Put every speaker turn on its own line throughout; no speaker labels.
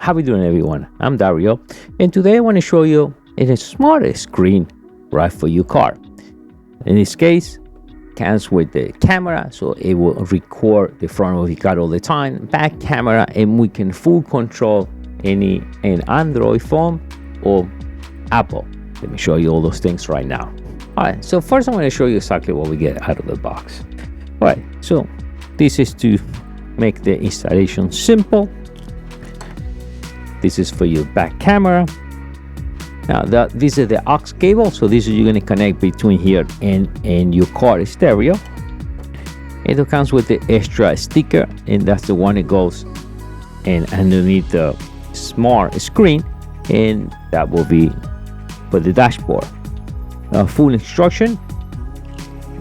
How we doing, everyone? I'm Dario, and today I want to show you a smart screen right for your car. In this case, comes with the camera, so it will record the front of your car all the time, back camera, and we can full control an Android phone or Apple. Let me show you all those things right now. All right, so first I'm going to show you exactly what we get out of the box. All right, so this is to make the installation simple. This is for your back camera. Now this is the aux cable, so this is you're going to connect between here and your car stereo. It comes with the extra sticker, and that's the one that goes and underneath the smart screen, and that will be for the dashboard. Full instruction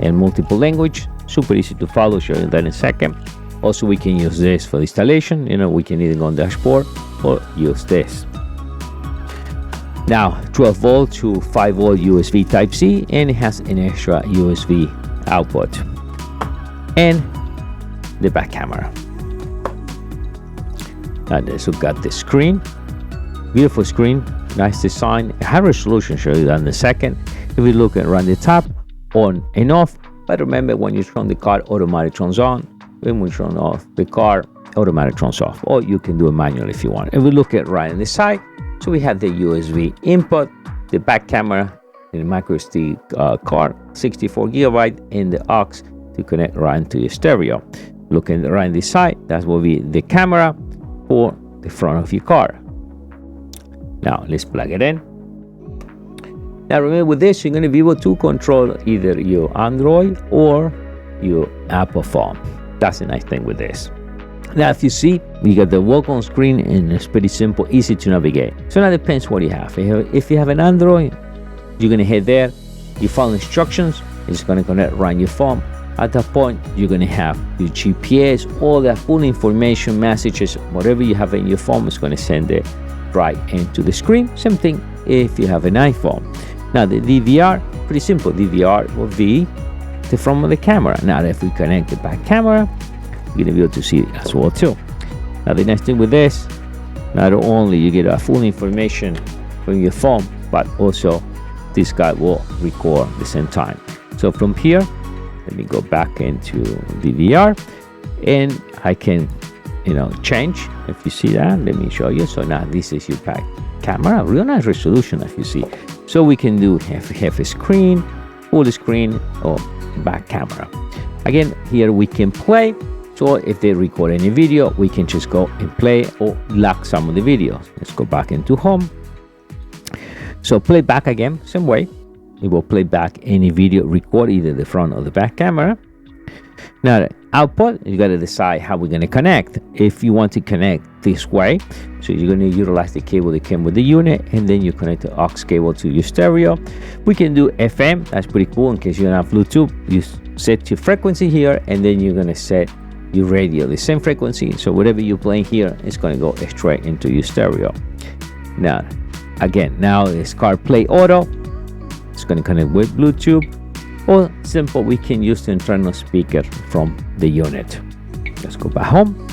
and multiple language, super easy to follow. Show you that in a second. Also, we can use this for installation. We can either go on dashboard or use this. Now 12 volt to 5 volt USB type C, and it has an extra USB output and the back camera. Now this, we've got the screen, beautiful screen, nice design, high resolution. Show you that in a second. If we look around the top, on and off, but remember, when you turn the car, automatic turns on. When we turn off the car, automatic turns off, or you can do it manually if you want. And we look at right on the side, so we have the USB input, the back camera, the micro SD card, 64 gigabyte, and the aux to connect right into your stereo. Looking right on the side, that will be the camera for the front of your car. Now let's plug it in. Now remember, with this you're going to be able to control either your Android or your Apple phone. That's the nice thing with this. Now if you see, you got the welcome screen, and it's pretty simple, easy to navigate. So now it depends what you have. If you have an Android, you're going to head there, you follow instructions, it's going to connect right on your phone. At that point, you're going to have your GPS, all that full information, messages, whatever you have in your phone is going to send it right into the screen. Same thing if you have an iPhone. Now the DVR, pretty simple. DVR will be the front of the camera. Now if we connect the back camera, you're gonna be able to see it as well too. Now the nice thing with this, not only you get a full information from your phone, but also this guy will record at the same time. So from here, let me go back into DVR, and I can change. If you see that, let me show you. So now this is your back camera, real nice resolution if you see. So we can do half a screen, full screen, or back camera. Again, here we can play. So if they record any video, we can just go and play or lock some of the videos. Let's go back into home. So play back again, same way. It will play back any video recorded, either the front or the back camera. Now the output, you got to decide how we're going to connect. If you want to connect this way, so you're going to utilize the cable that came with the unit, and then you connect the aux cable to your stereo. We can do FM, that's pretty cool. In case you don't have Bluetooth, you set your frequency here, and then you're going to set your radio the same frequency, so whatever you're playing here is going to go straight into your stereo. Now again, now it's CarPlay Auto, it's going to connect with Bluetooth, or simple, we can use the internal speaker from the unit. Let's go back home.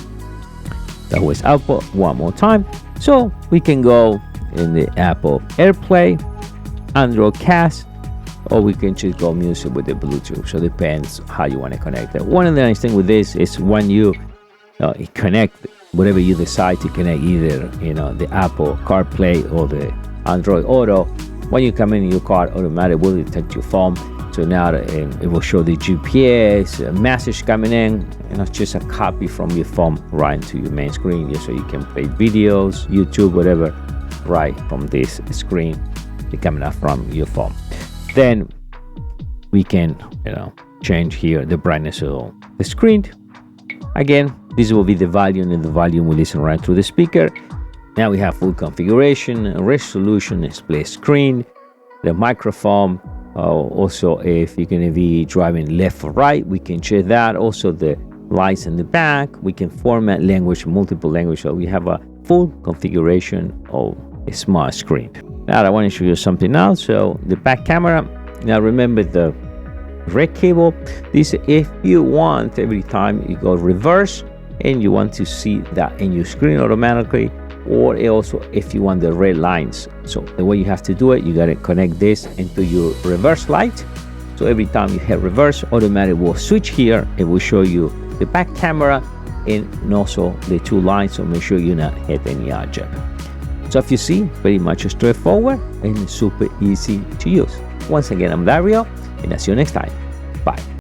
That was output one more time. So we can go in the Apple AirPlay, Android Cast, or we can just go music with the Bluetooth. So it depends how you want to connect it. One of the nice things with this is when you connect whatever you decide to connect, either the Apple CarPlay or the Android Auto, when you come in your car, automatically will detect your phone. So now it will show the GPS, a message coming in, and it's just a copy from your phone right into your main screen, so you can play videos, YouTube, whatever, right from this screen coming up from your phone. Then we can change here the brightness of the screen. Again, this will be the volume, and the volume will listen right through the speaker. Now we have full configuration, resolution, display screen, the microphone. Also, if you're going to be driving left or right, we can change that. Also, the lights in the back, we can format language, multiple language. So we have a full configuration of a smart screen. Now I want to show you something else. So the back camera. Now remember the red cable. This, if you want, every time you go reverse and you want to see that in your screen automatically, or also if you want the red lines. So the way you have to do it, you got to connect this into your reverse light. So every time you hit reverse, automatically will switch here. It will show you the back camera and also the two lines. So make sure you not hit any object. So if you see, pretty much straightforward and super easy to use. Once again, I'm Dario, and I'll see you next time. Bye.